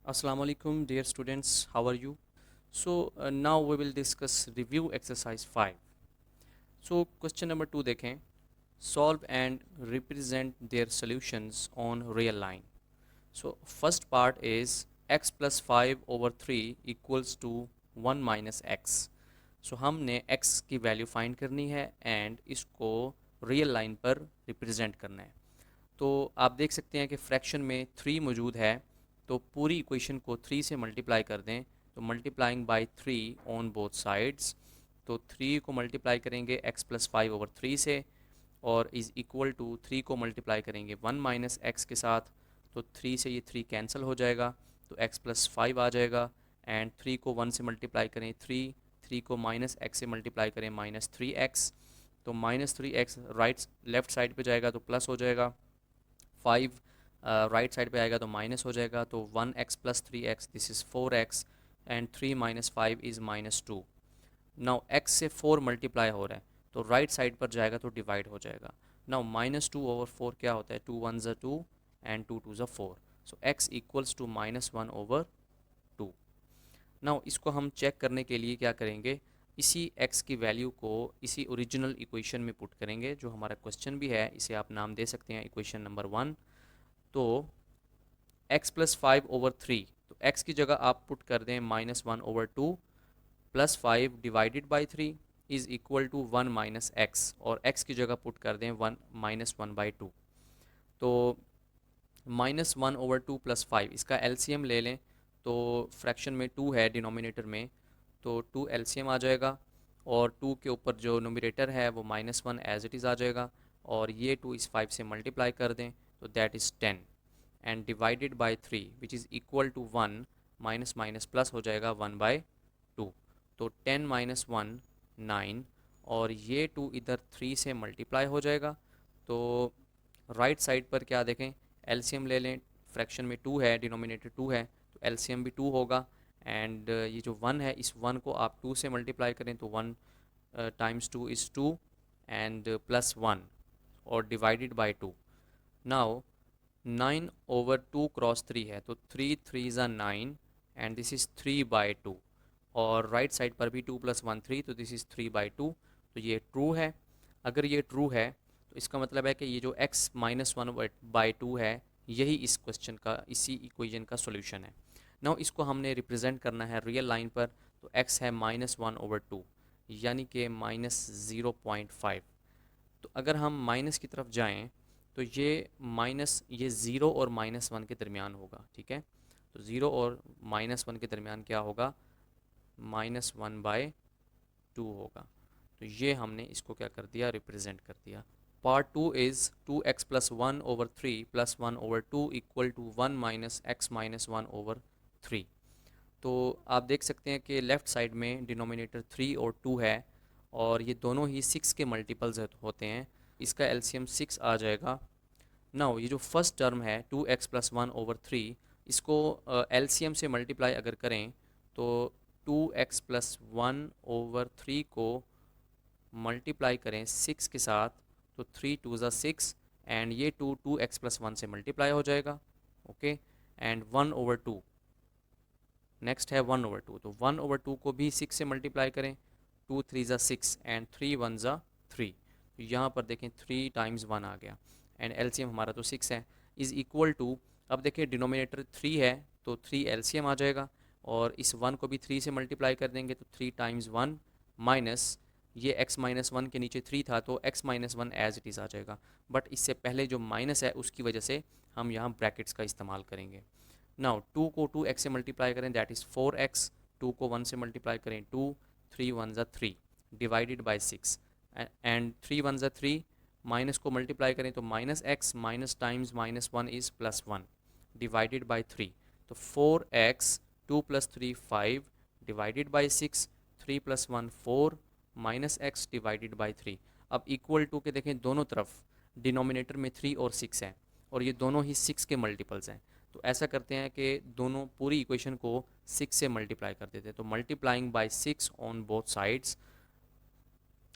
Assalamu alaikum, dear students. How are you? Now we will discuss review exercise 5. So question number 2 देखें. Solve and represent their solutions on real line. So first part is x plus 5 over 3 equals to 1 minus x. So हमने x की value find करनी है and इसको real line पर represent करना है. तो आप देख सकते हैं कि फ्रैक्शन में 3 मौजूद है, तो पूरी इक्वेशन को 3 से मल्टीप्लाई कर दें. तो multiplying by 3 on both sides, तो 3 को मल्टीप्लाई करेंगे x प्लस 5 ओवर 3 से और इज़ इक्वल टू 3 को मल्टीप्लाई करेंगे 1 माइनस एक्स के साथ. तो 3 से ये 3 कैंसिल हो जाएगा, तो x प्लस 5 आ जाएगा. एंड 3 को 1 से मल्टीप्लाई करें 3 को माइनस एक्स से मल्टीप्लाई करें माइनस 3x. तो minus 3x right left side पे जाएगा तो प्लस हो जाएगा. 5 राइट साइड पे आएगा तो माइनस हो जाएगा. तो 1x plus 3x this is 4x and 3 minus 5 is minus 2. Now x से 4 मल्टीप्लाई हो रहा है तो राइट साइड पर जाएगा तो डिवाइड हो जाएगा. नाउ माइनस 2 ओवर 4 क्या होता है, 2 1 ज़ा 2 एंड 2 2 ज़ा 4. So x equals to minus 1 over 2. Now इसको हम चेक करने के लिए क्या करेंगे, इसी x की वैल्यू को इसी ओरिजिनल इक्वेशन में पुट करेंगे जो हमारा क्वेश्चन भी है. इसे आप नाम दे सकते हैं इक्वेशन नंबर 1. तो x प्लस 5 ओवर 3, तो x की जगह आप पुट कर दें minus 1 over 2 plus 5 divided by 3 is equal to 1 minus x, और x की जगह पुट कर दें 1 माइनस 1 बाई 2. तो माइनस 1 ओवर 2 प्लस 5 इसका एलसीएम ले लें. तो फ्रैक्शन में 2 है डिनोमिनेटर में, तो 2 एलसीएम आ जाएगा और 2 के ऊपर जो नोमिनेटर है वो माइनस 1 एज इट इज़ आ जाएगा. और ये 2 इस 5 से मल्टीप्लाई कर दें तो that is 10 and divided by 3 which is equal to 1 minus minus plus हो जाएगा 1 बाई 2. तो 10 माइनस 1 9 और ये 2 इधर 3 से मल्टीप्लाई हो जाएगा. तो राइट साइड पर क्या देखें, एलसीएम ले लें. फ्रैक्शन में 2 है, डिनोमिनेटर 2 है, तो एलसीएम भी 2 होगा. एंड ये जो 1 है इस 1 को आप 2 से मल्टीप्लाई करें तो 1 टाइम्स 2 इज़ 2 एंड प्लस 1 और divided by 2. Now 9 over 2 cross 3 है तो 3 3 ज़ा 9 एंड दिस इज़ 3 बाई 2. और राइट साइड पर भी 2 प्लस 1 3, तो दिस इज़ 3 बाई 2. तो ये ट्रू है. अगर ये ट्रू है तो इसका मतलब है कि ये जो x माइनस 1 बाई 2 है यही इस क्वेश्चन का, इसी इक्वेशन का सोल्यूशन है. नाउ इसको हमने रिप्रेजेंट करना है रियल लाइन पर. तो x है माइनस 1 ओवर 2 यानी कि माइनस 0.5. तो अगर हम माइनस की तरफ जाएं तो ये ज़ीरो और माइनस 1 के दरमियान होगा. ठीक है, तो ज़ीरो और माइनस 1 के दरमियान क्या होगा, माइनस 1 बाय 2 होगा. तो ये हमने इसको क्या कर दिया, रिप्रेजेंट कर दिया. Part 2 is 2x plus 1 over 3 plus 1 over 2 equal to 1 minus x minus 1 over 3. तो आप देख सकते हैं कि लेफ़्ट साइड में डिनोमिनेटर 3 और 2 है और ये दोनों ही 6 के मल्टीपल्स होते हैं. इसका एलसीएम 6 आ जाएगा. नाउ ये जो फर्स्ट टर्म है 2x प्लस 1 ओवर 3, इसको एलसीएम से मल्टीप्लाई अगर करें तो 2x प्लस 1 ओवर 3 को मल्टीप्लाई करें 6 के साथ तो 3 2 ज़ा 6 एंड ये 2x प्लस 1 से मल्टीप्लाई हो जाएगा. ओके, एंड 1 ओवर 2, नेक्स्ट है 1 ओवर 2. तो 1 ओवर 2 को भी 6 से मल्टीप्लाई करें, 2 3 ज़ा 6 एंड 3 1 ज़ा 3. तो यहाँ पर देखें 3 टाइम्स 1 आ गया एंड एलसीएम हमारा तो 6 है. इज़ इक्वल टू, अब देखिए डिनोमिनेटर 3 है तो 3 एलसीएम आ जाएगा और इस 1 को भी 3 से मल्टीप्लाई कर देंगे तो 3 टाइम्स 1 माइनस ये x माइनस 1 के नीचे 3 था तो x minus 1 as it is आ जाएगा. बट इससे पहले जो माइनस है उसकी वजह से हम यहाँ ब्रैकेट्स का इस्तेमाल करेंगे. नाउ 2 को 2x से मल्टीप्लाई करें दैट इज़ 4x, 2 को 1 से मल्टीप्लाई करें 2, 3 1 ज़ा 3 डिवाइडेड बाई 6 एंड 3 1 ज़ा 3, माइनस को मल्टीप्लाई करें तो minus x minus times minus 1 is plus 1 divided by 3. तो 4x 2 plus 3 5 divided by 6, 3 plus 1 4 minus x divided by 3. अब इक्वल टू के देखें दोनों तरफ डिनोमिनेटर में 3 और 6 हैं और ये दोनों ही 6 के मल्टीपल्स हैं. तो ऐसा करते हैं कि दोनों पूरी इक्वेशन को 6 से मल्टीप्लाई कर देते हैं. तो multiplying by 6 on both sides,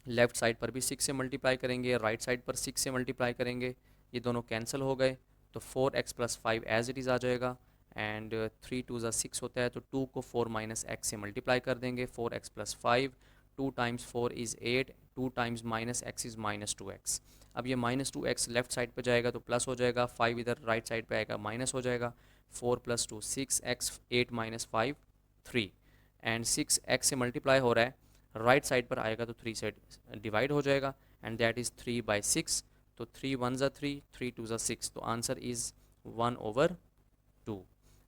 left side पर भी 6 से मल्टीप्लाई करेंगे, राइट साइड पर 6 से मल्टीप्लाई करेंगे, ये दोनों कैंसिल हो गए तो 4x plus 5 as it is आ जाएगा एंड 3 2 6 होता है, तो 2 को 4 माइनस एक्स से मल्टीप्लाई कर देंगे, 4x plus 5, 2 times 4 is 8, 2 times minus x is -2x। अब ये -2x लेफ्ट साइड पे जाएगा तो प्लस हो जाएगा, 5 इधर राइट साइड पे आएगा माइनस हो जाएगा, 4 + 2 6x, 8 - 5 3, एंड 6x से मल्टीप्लाई हो रहा है, राइट साइड पर आएगा तो 3 से डिवाइड हो जाएगा, एंड दैट इज़ 3/6। तो 3 1 ज़ा 3, 3 2 ज़ा 6, तो आंसर इज़ 1/2।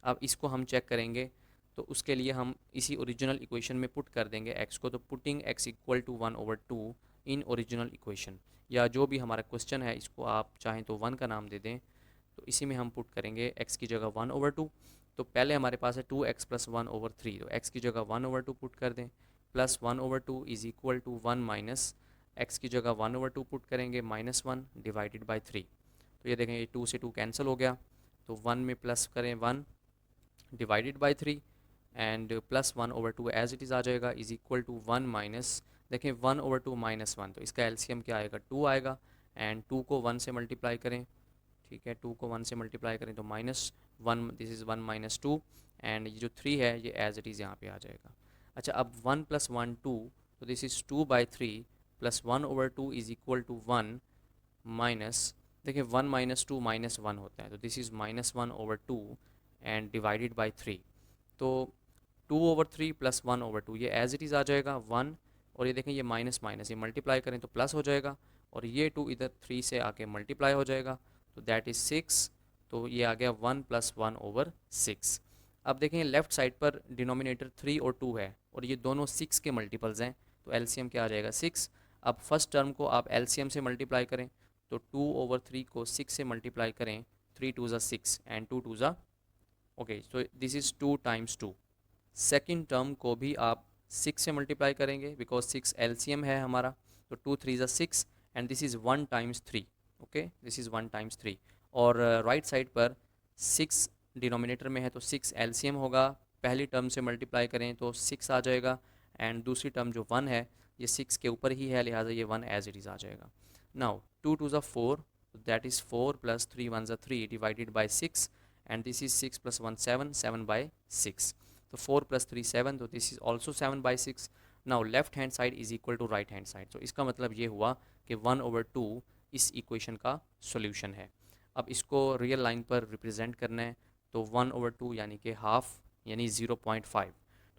अब इसको हम चेक करेंगे, तो उसके लिए हम इसी ओरिजिनल इक्वेशन में पुट कर देंगे x को, तो putting x equal to 1/2 in original equation, या जो भी हमारा क्वेश्चन है इसको आप चाहें तो 1 का नाम दे दें, तो इसी में हम पुट करेंगे x की जगह 1/2। तो पहले हमारे पास है 2x + 1/3, तो x की जगह 1/2 पुट कर दें, plus 1/2 is equal to 1 minus x की जगह 1/2 पुट करेंगे, -1 डिवाइडेड बाई 3। तो ये देखें, ये 2 से 2 कैंसिल हो गया, तो 1 में प्लस करें 1 divided by 3, and plus 1/2 as it is आ जाएगा, इज़ इक्वल टू 1 माइनस, देखें 1/2 -1, तो इसका एलसीएम क्या आएगा, 2 आएगा, एंड 2 को 1 से मल्टीप्लाई करें, ठीक है, 2 को 1 से मल्टीप्लाई करें तो -1, दिस इज़ 1 - 2, एंड ये जो 3 है ये एज इट इज़ यहाँ पे आ जाएगा। अच्छा, अब 1 + 1 2, तो this is 2/3 plus 1/2 is equal to 1 minus, देखिए 1 - 2 -1 होता है, तो this is -1/2 and divided by 3। तो 2/3 प्लस 1/2 ये एज इट इज़ आ जाएगा 1, और ये देखें ये माइनस माइनस ये मल्टीप्लाई करें तो प्लस हो जाएगा, और ये 2 इधर 3 से आके मल्टीप्लाई हो जाएगा, तो दैट इज़ 6, तो ये आ गया 1 + 1/6। अब देखें लेफ्ट साइड पर डिनोमिनेटर 3 और 2 है, और ये दोनों 6 के मल्टीपल्स हैं, तो एलसीएम क्या आ जाएगा, 6। अब फर्स्ट टर्म को आप एलसीएम से मल्टीप्लाई करें, तो 2/3 को 6 से मल्टीप्लाई करें, 3 2 ज़ा 6 एंड 2 2 ज़ा, okay, so this is 2 × 2। Second term को भी आप 6 से मल्टीप्लाई करेंगे, बिकॉज 6 एलसीएम है हमारा, तो 2 3 ज़ा 6, and this is 1 × 3, okay, this is 1 × 3, और राइट साइड पर 6 डिनोमिनेटर में है तो 6 एलसीएम होगा, पहली टर्म से मल्टीप्लाई करें तो 6 आ जाएगा, एंड दूसरी टर्म जो 1 है ये 6 के ऊपर ही है, लिहाजा ये 1 एज इट इज़ आ जाएगा। नाउ 2 2 ज़ा 4, दैट इज़ 4 + 3 1 ज़ा 3 divided by 6, and this is 6 + 1 7, 7/6, so 4 + 3 7, so this is also 7/6। now left hand side is equal to right hand side, so इसका मतलब ये हुआ कि 1/2 इस इक्वेशन का सॉल्यूशन है। अब इसको रियल लाइन पर रिप्रेजेंट करना है, तो 1/2 यानी कि हाफ, यानी 0.5,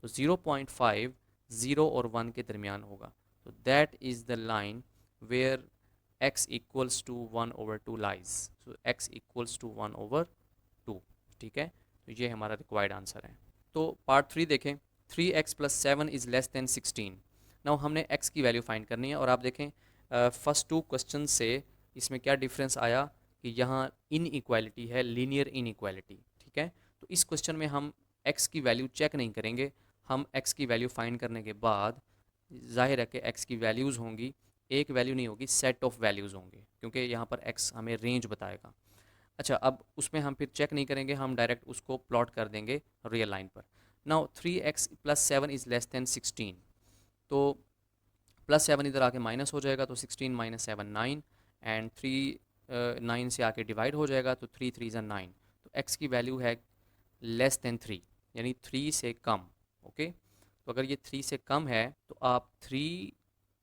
तो 0.5 0 और 1 के दरमियान होगा, तो that is the line where x equals to 1/2 lies, so x equals to 1/2, ठीक है, तो ये हमारा रिक्वायर्ड आंसर है। तो पार्ट 3 देखें, 3x + 7 is less then 16। Now हमने x की वैल्यू फाइंड करनी है, और आप देखें फर्स्ट 2 क्वेश्चन से इसमें क्या डिफरेंस आया कि यहाँ इन इक्वालिटी है, लीनियर इन इक्वालिटी, ठीक है, तो इस क्वेश्चन में हम x की वैल्यू चेक नहीं करेंगे, हम x की वैल्यू फाइंड करने के बाद जाहिर है कि x की वैल्यूज़ होंगी, एक वैल्यू नहीं होगी, सेट ऑफ वैल्यूज़ होंगे, क्योंकि यहाँ पर x हमें रेंज बताएगा। अच्छा, अब उसमें हम फिर चेक नहीं करेंगे, हम डायरेक्ट उसको प्लॉट कर देंगे रियल लाइन पर। Now 3x + 7 is less then 16, तो +7 इधर आके माइनस हो जाएगा, तो 16 - 7 9, एंड 3 9 से आके डिवाइड हो जाएगा, तो 3 3 ज़ा 9, तो x की वैल्यू है लेस दैन 3, यानी 3 से कम, ओके। तो अगर ये 3 से कम है तो आप 3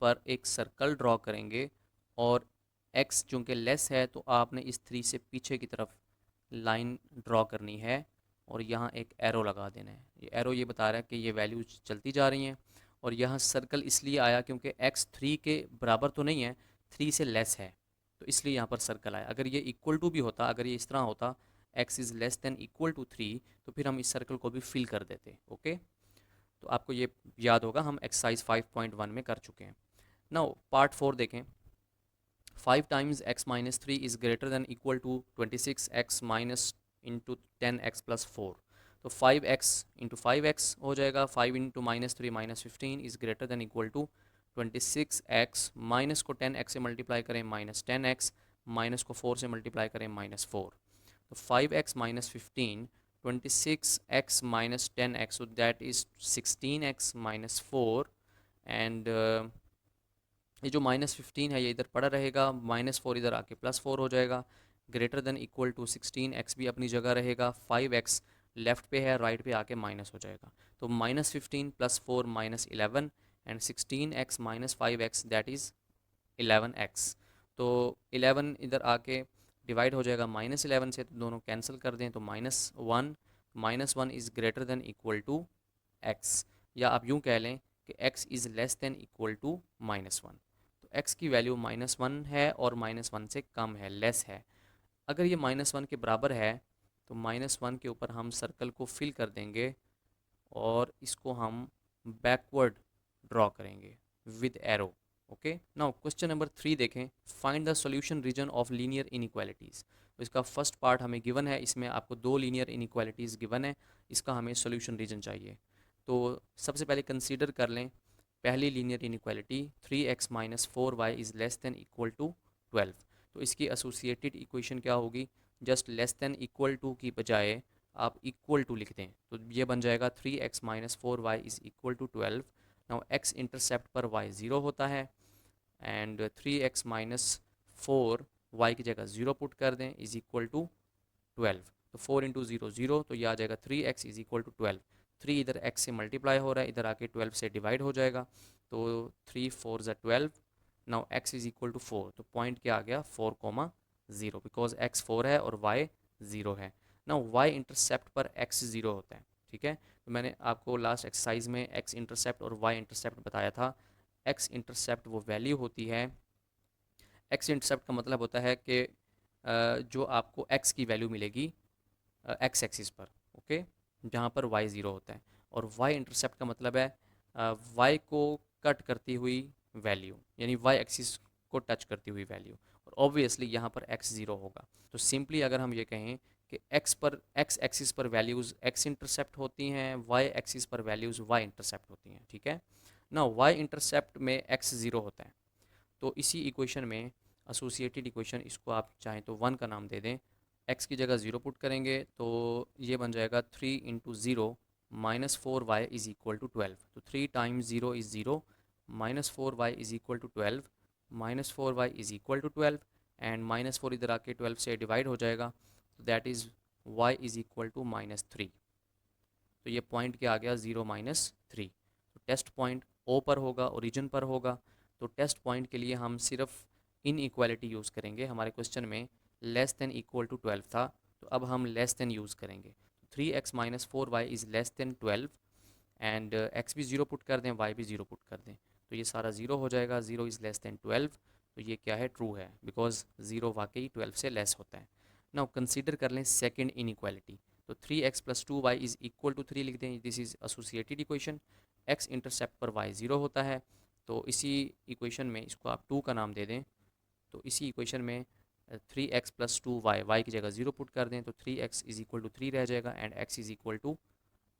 पर एक सर्कल ड्रॉ करेंगे, और x चूँकि लेस है तो आपने इस 3 से पीछे की तरफ लाइन ड्रॉ करनी है, और यहाँ एक एरो लगा देना है, ये एरो ये बता रहा है कि ये वैल्यूज चलती जा रही हैं, और यहाँ सर्कल इसलिए आया क्योंकि x 3 के बराबर तो नहीं है, 3 से लेस है, तो इसलिए यहाँ पर सर्कल आया। अगर ये इक्वल टू भी होता, अगर ये इस तरह होता x is less than equal to 3, तो फिर हम इस सर्कल को भी फिल कर देते, ओके। तो आपको ये याद होगा, हम एक्सरसाइज 5.1 में कर चुके हैं। नाउ पार्ट 4 देखें, 5 times x - 3 is greater than equal to 26x minus into 10x plus 4, तो 5x into 5x हो जाएगा, 5 into -3 - 15 is greater than equal to 26x, minus को 10x से मल्टीप्लाई करें -10x, माइनस को 4 से मल्टीप्लाई करें -4, तो 5x - 15, 26x minus 10x, so that is 16x minus 4, and ये जो -15 है ये इधर पड़ा रहेगा, -4 इधर आके +4 हो जाएगा, greater than equal to 16x भी अपनी जगह रहेगा, 5x लेफ़्ट पे है, राइट पे आके माइनस हो जाएगा। तो -15 + 4 -11 and 16x - 5x that is 11x। तो 11 इधर आके डिवाइड हो जाएगा -11 से, तो दोनों कैंसिल कर दें तो -1 is greater than equal to x, या आप यूँ कह लें कि x is less than equal to -1। तो x की वैल्यू -1 है और -1 से कम है, लेस है। अगर ये -1 के बराबर है तो -1 के ऊपर हम सर्कल को फिल कर देंगे और इसको हम बैकवर्ड ड्रॉ करेंगे with arrow. Okay, now question number 3 देखें, find the solution region of linear inequalities. तो इसका फर्स्ट पार्ट हमें गिवन है, इसमें आपको 2 लीनियर इनइक्वालिटीज़ गिवन है, इसका हमें सॉल्यूशन रीजन चाहिए। तो सबसे पहले कंसीडर कर लें पहली linear inequality 3x - 4y is less than equal to 12। तो इसकी एसोसिएटेड इक्वेशन क्या होगी, just less than equal to की बजाय आप इक्वल टू लिख दें, तो ये बन जाएगा 3x - 4y is equal to 12। Now x intercept पर y 0 होता है एंड 3x - 4 y की जगह 0 पुट कर दें इज़ इक्वल टू 12। तो 4 × 0 0, तो ये आ जाएगा 3x इज़ इक्वल टू 12। 3 इधर x से मल्टीप्लाई हो रहा है, इधर आके 12 से डिवाइड हो जाएगा, तो 3 4 ज़ा 12। Now x is equal to 4, तो पॉइंट क्या आ गया 4,0, बिकॉज x 4 है और y 0 है। नाउ y इंटरसेप्ट पर x 0 होता है, ठीक है। तो मैंने आपको लास्ट एक्सरसाइज में x इंटरसेप्ट और y इंटरसेप्ट बताया था। x इंटरसेप्ट वो वैल्यू होती है, x इंटरसेप्ट का मतलब होता है कि जो आपको x की वैल्यू मिलेगी एक्स एक्सिस पर, ओके, जहाँ पर y 0 होता है। और y इंटरसेप्ट का मतलब है y को कट करती हुई वैल्यू, यानी y एक्सिस को टच करती हुई वैल्यू, और ऑब्वियसली यहाँ पर x 0 होगा। तो सिंपली अगर हम ये कहें कि x एक्सिस पर वैल्यूज़ x इंटरसेप्ट होती हैं, y एक्सिस पर वैल्यूज़ y इंटरसेप्ट होती हैं, ठीक है ना। y इंटरसेप्ट में x 0 होता है, तो इसी इक्वेशन में एसोसिएटेड इक्वेशन, इसको आप चाहें तो 1 का नाम दे दें, x की जगह 0 पुट करेंगे तो ये बन जाएगा 3 × 0 - 4y इज़ इक्वल टू 12। तो 3 times 0 is 0, -4y is equal to 12, -4y is equal to 12 and -4 इधर आके 12 से डिवाइड हो जाएगा, तो that is y is equal to -3। तो ये पॉइंट क्या आ गया 0 -3। तो टेस्ट पॉइंट ओ पर होगा, ओरिजिन पर होगा। तो टेस्ट पॉइंट के लिए हम सिर्फ इन इक्वालिटी यूज़ करेंगे। हमारे क्वेश्चन में लेस देन इक्वल टू 12 था, तो अब हम लेस देन यूज़ करेंगे। 3x - 4y is less then 12 and x भी 0 पुट कर दें, y भी 0 पुट कर दें, तो ये सारा 0 हो जाएगा। 0 इज़ लेस देन 12, तो ये क्या है, ट्रू है, बिकॉज 0 वाकई 12 से लेस होता है। नाउ कंसीडर कर लें सेकेंड इनइक्वालिटी। तो 3x + 2y is equal to 3 लिख दें, this is associated equation. x intercept पर y 0 होता है, तो इसी इक्वेशन में इसको आप 2 का नाम दे दें। तो इसी इक्वेशन में 3x + 2y, y की जगह 0 पुट कर दें, तो 3x इज़ इक्वल टू 3 रह जाएगा and x is equal to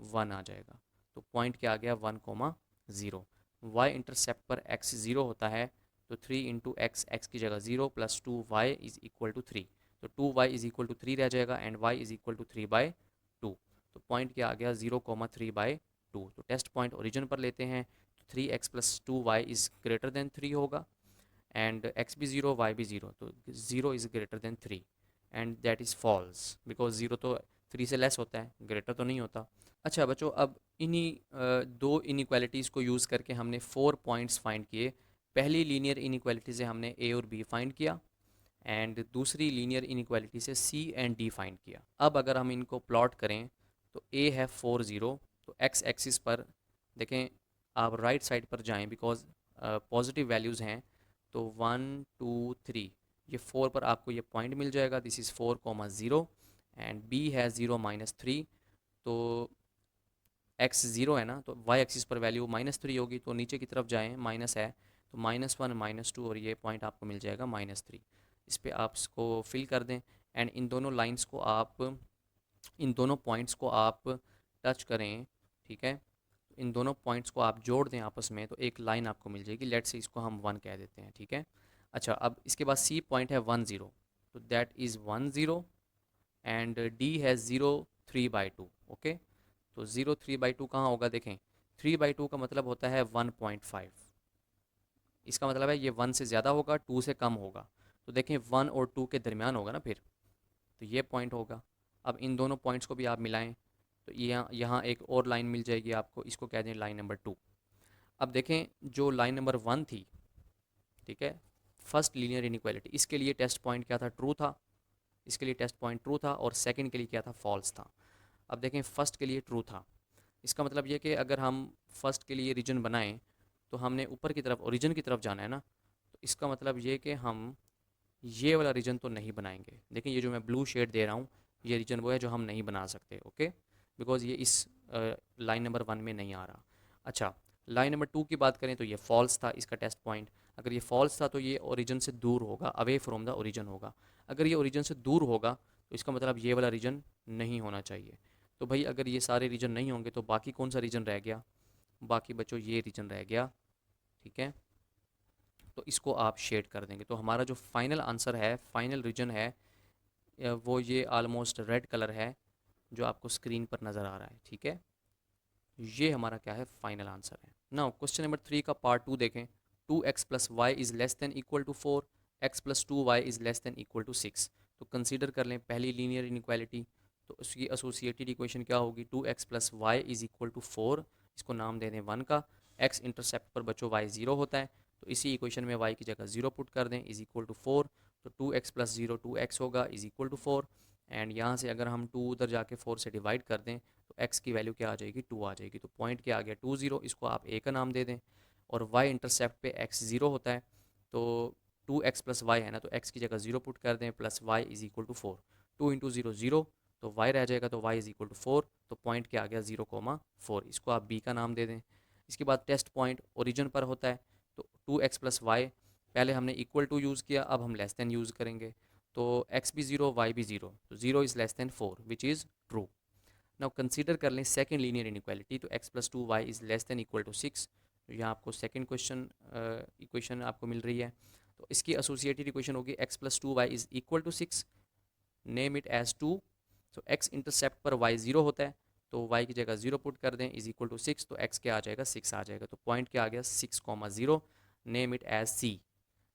1 आ जाएगा। तो पॉइंट क्या आ गया 1,0। y इंटरसेप्ट पर x 0 होता है, तो 3 × x की जगह 0 + 2y इज़ इक्वल टू 3, तो 2y इज़ इक्वल टू 3 रह जाएगा and y is equal to 3/2। तो पॉइंट क्या आ गया 0,3/2। तो टेस्ट पॉइंट ओरिजिन पर लेते हैं, तो 3x + 2y is greater than 3 होगा एंड x भी 0 y भी 0, तो 0 is greater than 3 and that is false, because 0 तो 3 से लेस होता है, ग्रेटर तो नहीं होता। अच्छा बच्चों, अब इन्हीं दो इनइक्वालिटीज़ को यूज़ करके हमने 4 पॉइंट्स फाइंड किए। पहली लीनियर इनइक्वालिटी से हमने a और b फाइंड किया एंड दूसरी लीनियर इनइक्वालिटी से c एंड d फाइंड किया। अब अगर हम इनको प्लॉट करें तो a है 4 0, तो x एक्सिस पर देखें, आप राइट साइड पर जाएं बिकॉज पॉजिटिव वैल्यूज़ हैं, तो 1 2 3 ये 4 पर आपको ये पॉइंट मिल जाएगा, दिस इज़ 4,0 एंड b है 0 -3। तो x 0 है ना, तो y एक्सिस पर वैल्यू -3 होगी, तो नीचे की तरफ जाएं, माइनस है तो -1 -2 और ये पॉइंट आपको मिल जाएगा -3। इस पे आप इसको फिल कर दें एंड इन दोनों लाइंस को आप, इन दोनों पॉइंट्स को आप टच करें, ठीक है। इन दोनों पॉइंट्स को आप जोड़ दें आपस में, तो एक लाइन आपको मिल जाएगी, लेट से इसको हम 1 कह देते हैं, ठीक है। अच्छा, अब इसके बाद c पॉइंट है 1 0, तो दैट इज़ 1 0 एंड d है 0 3/2, ओके। तो 0 3/2 कहाँ होगा, देखें 3/2 का मतलब होता है 1.5, इसका मतलब है ये 1 से ज़्यादा होगा, 2 से कम होगा, तो देखें 1 और 2 के दरमियान होगा ना फिर, तो ये पॉइंट होगा। अब इन दोनों पॉइंट्स को भी आप मिलाएं, तो यहाँ एक और लाइन मिल जाएगी आपको, इसको कह दें लाइन नंबर 2। अब देखें जो लाइन नंबर 1 थी, ठीक है, फर्स्ट लीनियर इनइक्वालिटी, इसके लिए टेस्ट पॉइंट क्या था, ट्रू था। इसके लिए टेस्ट पॉइंट ट्रू था और सेकंड के लिए क्या था, फॉल्स था। अब देखें फर्स्ट के लिए ट्रू था, इसका मतलब ये कि अगर हम फर्स्ट के लिए रीजन बनाएं तो हमने ऊपर की तरफ ओरिजिन की तरफ जाना है ना। तो इसका मतलब ये कि हम ये वाला रीजन तो नहीं बनाएंगे। देखिए ये जो मैं ब्लू शेड दे रहा हूँ, ये रीजन वो है जो हम नहीं बना सकते, ओके, बिकॉज ये इस लाइन नंबर 1 में नहीं आ रहा। अच्छा, लाइन नंबर 2 की बात करें तो ये फॉल्स था, इसका टेस्ट पॉइंट। अगर ये फॉल्स था तो ये ओरिजिन से दूर होगा, अवे फ्रॉम द ओरिजिन होगा। अगर ये ओरिजिन से दूर होगा तो इसका मतलब ये वाला रीजन नहीं होना चाहिए। तो भाई अगर ये सारे रीजन नहीं होंगे तो बाकी कौन सा रीजन रह गया, बाकी बच्चों ये रीजन रह गया, ठीक है। तो इसको आप शेड कर देंगे तो हमारा जो फाइनल आंसर है, फाइनल रीजन है, वो ये ऑलमोस्ट रेड कलर है जो आपको स्क्रीन पर नज़र आ रहा है, ठीक है। ये हमारा क्या है, फाइनल आंसर है। नाउ क्वेश्चन नंबर 3 का पार्ट 2 देखें। 2x plus y is less than equal to 4, x plus 2y is less than equal to 6। तो कंसीडर कर लें पहली लीनियर इनइक्वालिटी, तो उसकी एसोसिएटेड इक्वेशन क्या होगी, 2x plus y is equal to 4, इसको नाम दे दें 1 का। x इंटरसेप्ट पर बच्चों y 0 होता है, तो इसी इक्वेशन में y की जगह 0 पुट कर दें, इज़ इक्वल टू 4। तो 2x प्लस 0 2x होगा, इज़ इक्वल टू 4। एंड यहाँ से अगर हम 2 उधर जाके 4 से डिवाइड कर दें तो x की वैल्यू क्या आ जाएगी, 2 आ जाएगी। तो पॉइंट क्या आ गया, 2 0, इसको आप a का नाम दे दें। और y इंटरसेप्ट पे x 0 होता है, तो 2x प्लस वाई है ना, तो x की जगह 0 पुट कर दें, plus y is equal to 4। 2 into 0 0, तो y रह जाएगा, तो y इज इक्वल टू 4। तो पॉइंट क्या आ गया, 0,4, इसको आप b का नाम दे दें। इसके बाद टेस्ट पॉइंट ओरिजिन पर होता है, तो 2x प्लस वाई, पहले हमने इक्वल टू यूज़ किया, अब हम लेस देन यूज़ करेंगे। तो x भी 0 y भी 0, तो 0 is less than 4 which is true. Now consider कर लें सेकंड लीनियर इनइक्वालिटी, तो x plus 2y is less than equal to 6। तो यहाँ आपको सेकंड क्वेश्चन इक्वेशन आपको मिल रही है। तो इसकी एसोसिएटेड इक्वेशन होगी x plus 2y is equal to 6, name it as 2। तो x इंटरसेप्ट पर y 0 होता है, तो y की जगह 0 पुट कर दें, इज इक्वल टू 6। तो x क्या आ जाएगा, 6 आ जाएगा। तो पॉइंट क्या आ गया, 6,0, name it as c।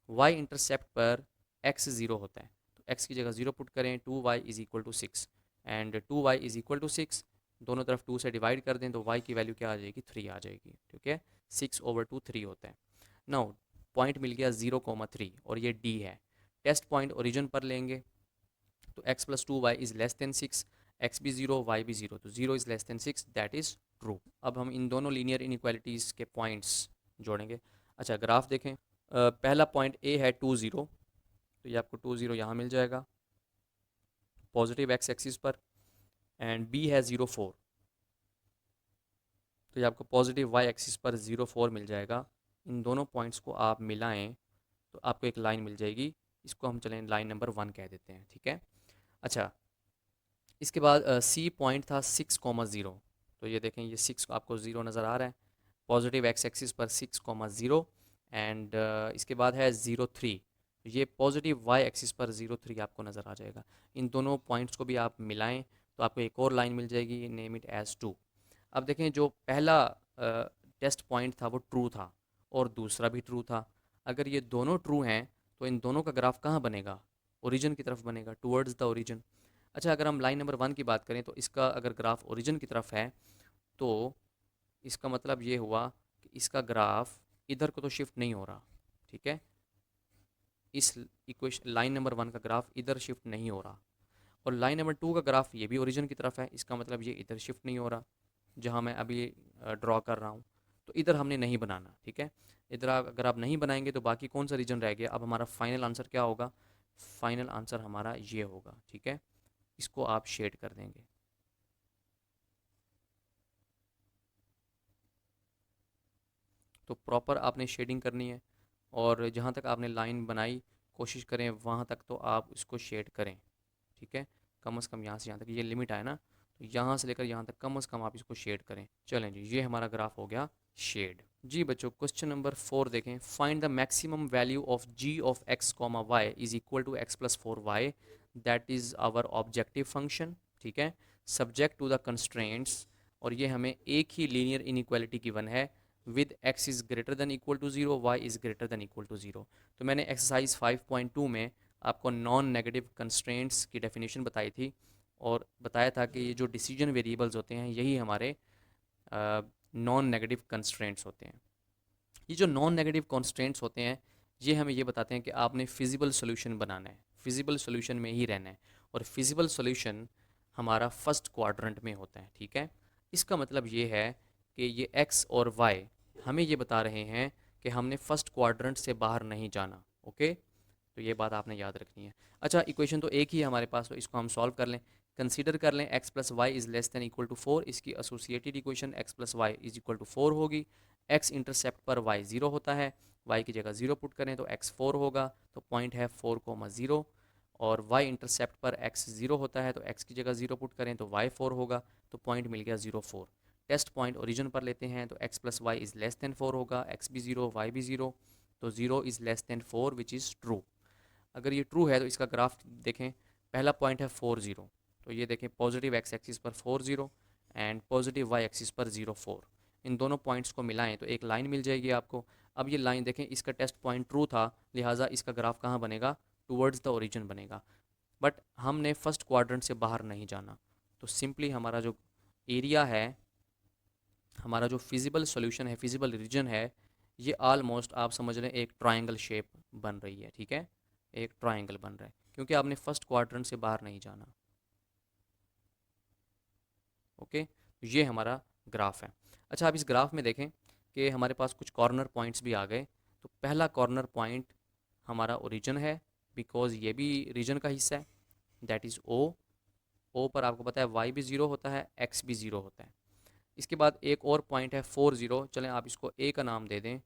y intercept पर x 0 होता है, तो x की जगह 0 पुट करें, 2y is equal to 6। And 2y is equal to 6, दोनों तरफ 2 से डिवाइड कर दें तो y की वैल्यू क्या आ जाएगी, 3 आ जाएगी, ठीक है। 6/2 3 होता है। नाउ पॉइंट मिल गया 0,3 और ये d है। टेस्ट पॉइंट ओरिजिन पर लेंगे, तो x plus 2y is less then 6, x भी 0 y भी 0, तो 0 is less then 6, that is true. अब हम इन दोनों लीनियर इनइक्वालिटीज़ के पॉइंट्स जोड़ेंगे। अच्छा ग्राफ देखें, पहला पॉइंट a है 2 0, तो ये आपको 2 0 यहाँ मिल जाएगा पॉजिटिव x एक्सिस पर। एंड b है 0 4, तो ये आपको पॉजिटिव y एक्सिस पर 0 4 मिल जाएगा। इन दोनों पॉइंट्स को आप मिलाएं तो आपको एक लाइन मिल जाएगी, इसको हम चलें लाइन नंबर 1 कह देते हैं, ठीक है। अच्छा, इसके बाद सी पॉइंट था 6,0, तो ये देखें ये 6 आपको 0 नज़र आ रहा है, पॉजिटिव एक्स एक्सिस पर 6,0। एंड इसके बाद है 0 3, ये पॉजिटिव वाई एक्सिस पर 0 3 आपको नज़र आ जाएगा। इन दोनों पॉइंट्स को भी आप मिलाएं तो आपको एक और लाइन मिल जाएगी, नेम इट एज 2। अब देखें जो पहला टेस्ट पॉइंट था वो ट्रू था और दूसरा भी ट्रू था। अगर ये दोनों ट्रू हैं तो इन दोनों का ग्राफ कहाँ बनेगा, ओरिजिन की तरफ बनेगा, टूवर्ड्स द ओरिजिन। अच्छा, अगर हम लाइन नंबर 1 की बात करें तो इसका अगर ग्राफ ओरिजिन की तरफ है तो इसका मतलब ये हुआ कि इसका ग्राफ इधर को तो शिफ्ट नहीं हो रहा, ठीक है। इस इक्वेशन लाइन नंबर 1 का ग्राफ इधर शिफ्ट नहीं हो रहा, और लाइन नंबर 2 का ग्राफ ये भी ओरिजिन की तरफ है, इसका मतलब ये इधर शिफ्ट नहीं हो रहा जहाँ मैं अभी ड्रॉ कर रहा हूँ। तो इधर हमने नहीं बनाना, ठीक है। इधर अगर आप नहीं बनाएंगे तो बाकी कौन सा रीजन रह गया। अब हमारा फाइनल आंसर क्या होगा, फाइनल आंसर हमारा ये होगा, ठीक है। इसको आप शेड कर देंगे। तो प्रॉपर आपने शेडिंग करनी है, और जहाँ तक आपने लाइन बनाई कोशिश करें वहाँ तक तो आप इसको शेड करें, ठीक है। कम से कम यहाँ से यहाँ तक ये लिमिट आए ना, तो यहाँ से लेकर यहाँ तक कम से कम आप इसको शेड करें। चलें जी, ये हमारा ग्राफ हो गया शेड। जी बच्चों, क्वेश्चन नंबर 4 देखें। Find the maximum value of g of x comma y is equal to x plus 4y, that is our objective function, ठीक है, सब्जेक्ट टू द कंस्ट्रेंट्स। और ये हमें एक ही लीनियर इनइक्वालिटी गिवन है, with x is greater than equal to 0, y is greater than equal to 0। तो मैंने एक्सरसाइज 5.2 में आपको नॉन नेगेटिव कंस्ट्रेंट्स की डेफिनेशन बताई थी और बताया था कि ये जो डिसीजन वेरिएबल्स होते हैं यही हमारे नॉन नेगेटिव कंस्ट्रेंट्स होते हैं। ये जो नॉन नेगेटिव कॉन्स्ट्रेंट्स होते हैं ये हमें ये बताते हैं कि आपने फिजिबल सोल्यूशन बनाना है, फिजिबल सोल्यूशन में ही रहना है, और फिजिबल सोल्यूशन हमारा फर्स्ट क्वाड्रेंट में होता है। ठीक है, इसका मतलब ये है कि ये एक्स और वाई हमें ये बता रहे हैं कि हमने फर्स्ट क्वाड्रेंट से बाहर नहीं जाना। ओके, तो ये बात आपने याद रखनी है। अच्छा, इक्वेशन तो एक ही है हमारे पास, तो इसको हम सॉल्व कर लें। कंसीडर कर लें x plus y is less than equal to 4, इसकी associated equation x plus y is equal to 4 होगी। एक्स इंटरसेप्ट पर वाई 0 होता है, वाई की जगह 0 पुट करें तो एक्स 4 होगा, तो पॉइंट है 4,0। और वाई इंटरसेप्ट पर एक्स 0 होता है तो एक्स की जगह 0 पुट करें तो वाई 4 होगा, तो पॉइंट मिल गया 0,4। टेस्ट पॉइंट ओरिजिन पर लेते हैं तो x plus y is less than 4 होगा, एक्स भी 0 वाई भी 0, तो 0 is less than 4 which is true. अगर ये ट्रू है तो इसका ग्राफ देखें, पहला पॉइंट है 4,0, तो ये देखें पॉजिटिव एक्स एक्सिस पर 4,0 एंड पॉजिटिव वाई एक्सिस पर 0,4। इन दोनों पॉइंट्स को मिलाएं तो एक लाइन मिल जाएगी आपको। अब ये लाइन देखें, इसका टेस्ट पॉइंट ट्रू था, लिहाजा इसका ग्राफ कहाँ बनेगा, टूवर्ड्स द ओरिजिन बनेगा। बट हमने फर्स्ट क्वाड्रेंट से बाहर नहीं जाना, तो सिंपली हमारा जो एरिया है, हमारा जो फिजिबल सॉल्यूशन है, फिजिबल रीजन है, ये ऑलमोस्ट आप समझ लें एक ट्रायंगल शेप बन रही है। ठीक है, एक ट्रायंगल बन रहा है क्योंकि आपने फर्स्ट क्वाड्रेंट से बाहर नहीं जाना। ओके, तो ये हमारा ग्राफ है। अच्छा, अब इस ग्राफ में देखें कि हमारे पास कुछ कॉर्नर पॉइंट्स भी आ गए। तो पहला कॉर्नर पॉइंट हमारा ओरिजिन है, बिकॉज ये भी रीजन का हिस्सा है, दैट इज़ ओ। ओ पर आपको पता है वाई भी 0 होता है, एक्स भी 0 होता है। इसके बाद एक और पॉइंट है 4,0, चलें आप इसको ए का नाम दे दें,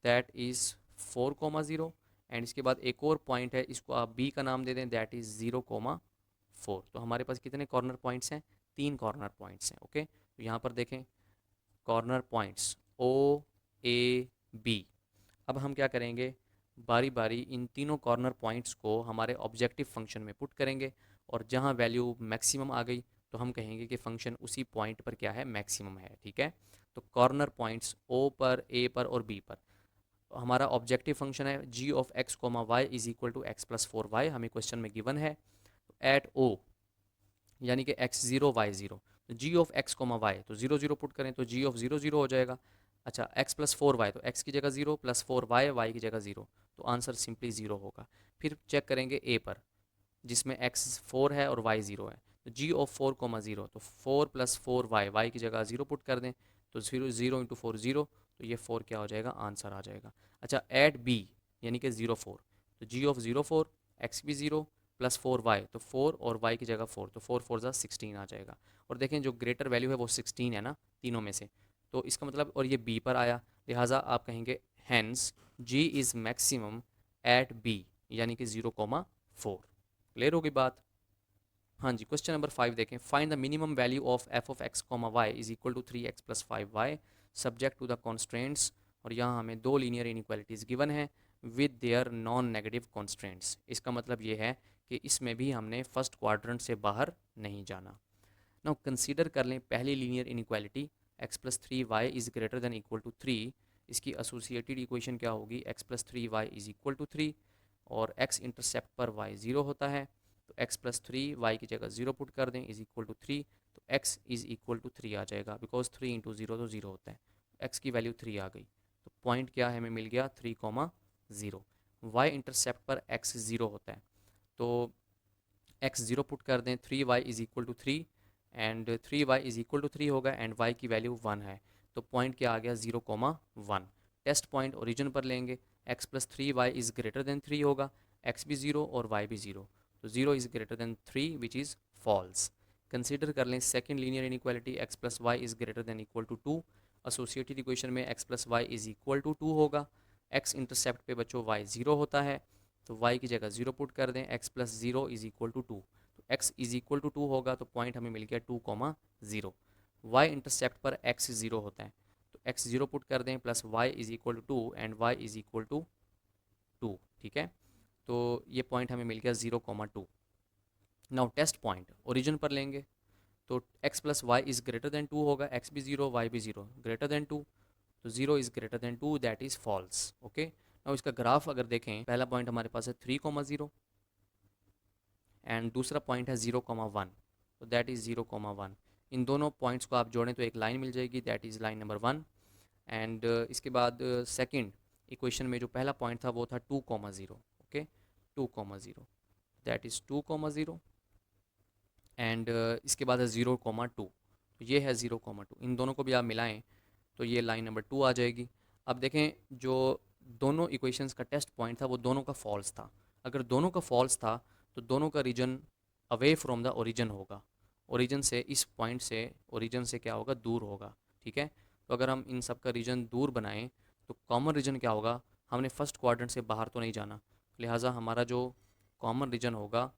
दैट इज़ 4,0। एंड इसके बाद एक और पॉइंट है, इसको आप बी का नाम दे दें, दैट इज़ 0,4। तो हमारे पास कितने कॉर्नर पॉइंट्स हैं, 3 कॉर्नर पॉइंट्स हैं। ओके, तो यहाँ पर देखें कॉर्नर पॉइंट्स ओ, ए, बी। अब हम क्या करेंगे, बारी बारी इन तीनों कॉर्नर पॉइंट्स को हमारे ऑब्जेक्टिव फंक्शन में पुट करेंगे, और जहाँ वैल्यू मैक्सिमम आ गई तो हम कहेंगे कि फंक्शन उसी पॉइंट पर क्या है, मैक्सिमम है। ठीक है, तो कॉर्नर पॉइंट्स ओ पर, ए पर और बी पर हमारा ऑब्जेक्टिव फंक्शन है G of X comma Y is equal to X plus 4 Y, हमें क्वेश्चन में गिवन है। एट ओ यानी कि एक्स 0 वाई 0, तो G of X comma Y, तो 0 0 पुट करें तो जी ऑफ 0 0 हो जाएगा। अच्छा, एक्स प्लस 4 वाई, तो एक्स की जगह 0 प्लस 4 वाई, वाई की जगह 0, तो आंसर सिंपली 0 होगा। फिर चेक करेंगे ए पर, जिसमें एक्स 4 है और वाई 0 है, तो जी ऑफ 4,0, तो 4 प्लस 4 वाई, वाई की जगह 0 पुट कर दें तो 0 0 इंटू 4 0, तो ये 4 क्या हो जाएगा, आंसर आ जाएगा। अच्छा, एट बी यानी कि 0 4, तो जी ऑफ 0 4, एक्स भी 0 प्लस 4 वाई, तो 4 और वाई की जगह 4, तो 4 4 16 आ जाएगा। और देखें जो ग्रेटर वैल्यू है वो 16 है ना तीनों में से, तो इसका मतलब, और ये बी पर आया, लिहाजा आप कहेंगे hence g is maximum at B, यानी कि 0,4। क्लियर होगी बात। हाँ जी, क्वेश्चन नंबर 5 देखें, find the minimum value of f of x comma y is equal to 3x plus 5y subject to the constraints. और यहाँ हमें दो लीनियर इनइक्वालिटीज़ गिवन है with their non negative constraints. इसका मतलब ये है कि इसमें भी हमने फर्स्ट क्वाड्रेंट से बाहर नहीं जाना। नाउ कंसीडर कर लें पहली linear inequality, x plus 3y is greater than equal to 3। इसकी एसोसिएटेड इक्वेशन क्या होगी, x plus 3y is equal to 3, और एक्स इंटरसेप्ट पर y 0 होता है, तो x प्लस 3 y की जगह 0 पुट कर दें इज इक्वल टू 3, तो x इज इक्वल टू 3 आ जाएगा, बिकॉज 3 इंटू 0 तो 0 होता है, तो x की वैल्यू 3 आ गई, तो पॉइंट क्या है, हमें मिल गया 3,0। y इंटरसेप्ट पर x 0 होता है, तो x 0 पुट कर दें, 3y is equal to 3, and 3y is equal to 3 होगा, एंड y की वैल्यू 1 है, तो पॉइंट क्या आ गया, 0,1। टेस्ट पॉइंट ओरिजिन पर लेंगे, x plus 3y is greater than 3 होगा, x भी 0 और y भी 0, तो 0 is greater than 3 which is false. Consider कर लें second linear inequality, x plus y is greater than equal to 2। Associated equation में x plus y is equal to 2 होगा, x intercept पे बच्चों y 0 होता है, तो y की जगह 0 पुट कर दें, x plus 0 is equal to 2, तो x इज़ इक्वल टू 2 होगा, तो पॉइंट हमें मिल गया 2,0। y इंटरसेप्ट पर x 0 होता है, तो x 0 पुट कर दें, plus y is equal to 2 and y is equal to 2। ठीक है, तो ये पॉइंट हमें मिल गया 0,2। नाउ टेस्ट पॉइंट ओरिजिन पर लेंगे, तो x plus y is greater than 2 होगा, x भी 0 y भी 0, ग्रेटर देन 2, तो 0 is greater than 2, that is false. Okay, now इसका ग्राफ अगर देखें, पहला पॉइंट हमारे पास है 3,0 एंड दूसरा पॉइंट है 0,1। तो दैट इज़ 0,1। इन दोनों पॉइंट्स को आप जोड़ें तो एक लाइन मिल जाएगी, that is line number 1। And इसके बाद सेकंड इक्वेशन में जो पहला पॉइंट था वो था 2,0, ओके, 2,0, दैट इज़ 2,0। एंड इसके बाद है 0,2, तो ये है 0,2। इन दोनों को भी आप मिलाएं तो ये लाइन नंबर 2 आ जाएगी। अब देखें, जो दोनों इक्वेशंस का टेस्ट पॉइंट था वो दोनों का फॉल्स था। अगर दोनों का फॉल्स था तो दोनों का region away from the origin होगा, ओरिजिन से, इस पॉइंट से ओरिजिन से क्या होगा, दूर होगा, ठीक है। तो अगर हम इन सब का रीजन दूर बनाएं तो कॉमन रीजन क्या होगा, हमने फर्स्ट क्वाड्रेंट से बाहर तो नहीं जाना, लिहाजा हमारा जो कॉमन रीजन होगा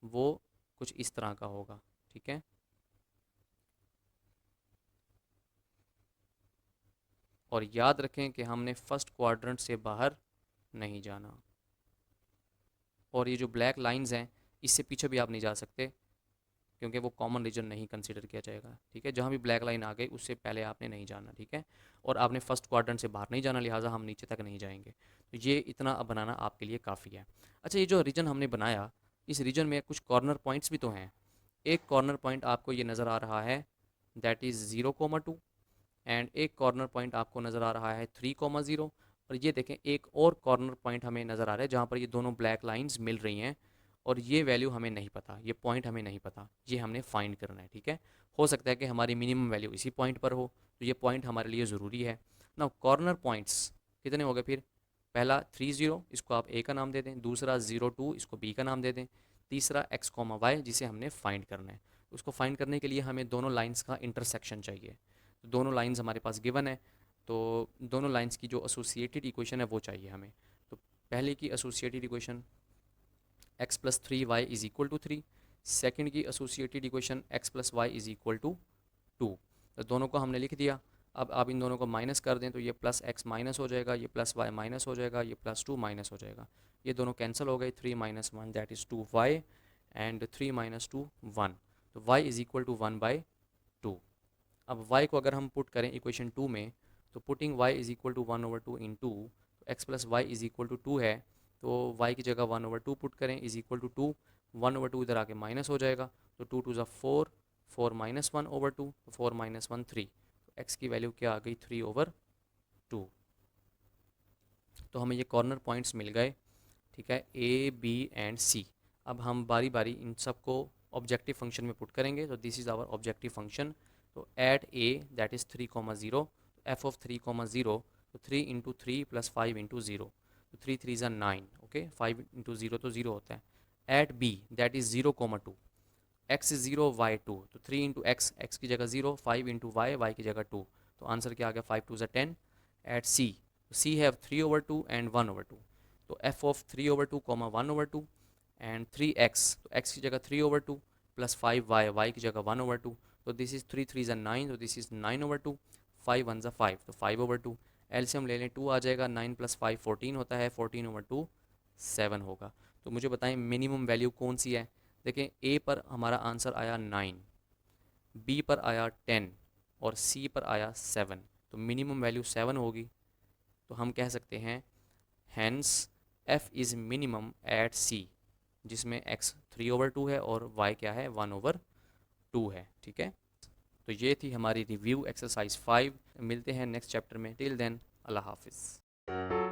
वो कुछ इस तरह का होगा, ठीक है। और याद रखें कि हमने फर्स्ट क्वाड्रेंट से बाहर नहीं जाना। और ये जो ब्लैक लाइंस हैं इससे पीछे भी आप नहीं जा सकते क्योंकि वो कॉमन रीजन नहीं कंसीडर किया जाएगा, ठीक है। जहाँ भी ब्लैक लाइन आ गई उससे पहले आपने नहीं जाना, ठीक है। और आपने फर्स्ट क्वाड्रेंट से बाहर नहीं जाना, लिहाजा हम नीचे तक नहीं जाएंगे। तो ये इतना अब बनाना आपके लिए काफ़ी है। अच्छा, ये जो रीजन हमने बनाया, इस रीजन में कुछ कॉर्नर पॉइंट्स भी तो हैं। एक कॉर्नर पॉइंट आपको ये नज़र आ रहा है, दैट इज़ 0,2। एंड एक कॉर्नर पॉइंट आपको नज़र आ रहा है 3,0। और ये देखें, एक और कॉर्नर पॉइंट हमें नज़र आ रहा है जहाँ पर ये दोनों ब्लैक लाइंस मिल रही हैं और ये वैल्यू हमें नहीं पता, ये पॉइंट हमें नहीं पता, ये हमने फाइंड करना है, ठीक है। हो सकता है कि हमारी मिनिमम वैल्यू इसी पॉइंट पर हो, तो ये पॉइंट हमारे लिए ज़रूरी है ना। कॉर्नर पॉइंट्स कितने हो गए फिर, पहला 30, इसको आप ए का नाम दे दें, दूसरा 02, इसको बी का नाम दे दें, तीसरा x, y जिसे हमने फाइंड करना है। उसको फाइंड करने के लिए हमें दोनों लाइंस का इंटरसेक्शन चाहिए। तो दोनों लाइंस हमारे पास गिवन है, तो दोनों लाइंस की जो एसोसिएटेड इक्वेशन है वो चाहिए हमें। तो पहले की associated equation x+3y is equal to 3, second की associated equation x+y is equal to 2। तो दोनों को हमने लिख दिया। अब आप इन दोनों को माइनस कर दें तो ये प्लस एक्स माइनस हो जाएगा, ये प्लस वाई माइनस हो जाएगा, ये प्लस 2 माइनस हो जाएगा, ये दोनों कैंसिल हो गए। 3 - 1 दैट इज़ 2y एंड 3 - 2 1। तो y इज़ इक्वल टू 1/2। अब y को अगर हम पुट करें इक्वेशन 2 में, तो putting y is equal to 1/2 in 2, तो x plus y is equal to 2 है, तो y की जगह 1/2 पुट करें इज़ इक्वल टू 2, 1/2 इधर आके माइनस हो जाएगा, तो 2 2 4, 4 - 1/2, 4 - 1 3, तो x की वैल्यू क्या आ गई, 3/2। तो हमें ये कॉर्नर पॉइंट्स मिल गए, ठीक है, ए बी एंड सी। अब हम बारी बारी इन सब को ऑब्जेक्टिव फंक्शन में पुट करेंगे। तो this is our objective function. तो at A that is 3,0, F of 3,0, तो 3 × 3 + 5 × 0, तो 3 3 ज़ा 9, ओके, 5 × 0 तो 0 होता है। At B that is 0,2, x is 0 y 2, तो 3 × x, x की जगह 0, 5 × y की जगह 2, तो आंसर क्या आ गया, 5 2 ज़ा 10। At C, C have 3/2 and 1/2, तो f ऑफ 3/2, 1/2 एंड 3x, तो x की जगह 3/2 प्लस 5y, y की जगह 1/2, तो दिस इज़ 3 3 ज़ा 9, तो दिस इज़ 9/2, 5 1 ज़ा 5, तो 5/2। एलसीएम ले लें, 2 आ जाएगा, 9 + 5 14 होता है, 14/2 7 होगा। तो मुझे बताएं मिनिमम वैल्यू कौन सी है। देखें, ए पर हमारा आंसर आया 9, बी पर आया 10 और सी पर आया 7, तो मिनिमम वैल्यू 7 होगी। तो हम कह सकते हैं hence f is minimum at c, जिसमें x 3/2 है और y क्या है, 1/2 है, ठीक है। तो ये थी हमारी रिव्यू एक्सरसाइज 5। मिलते हैं नेक्स्ट चैप्टर में, टिल देन अल्लाह हाफिज़।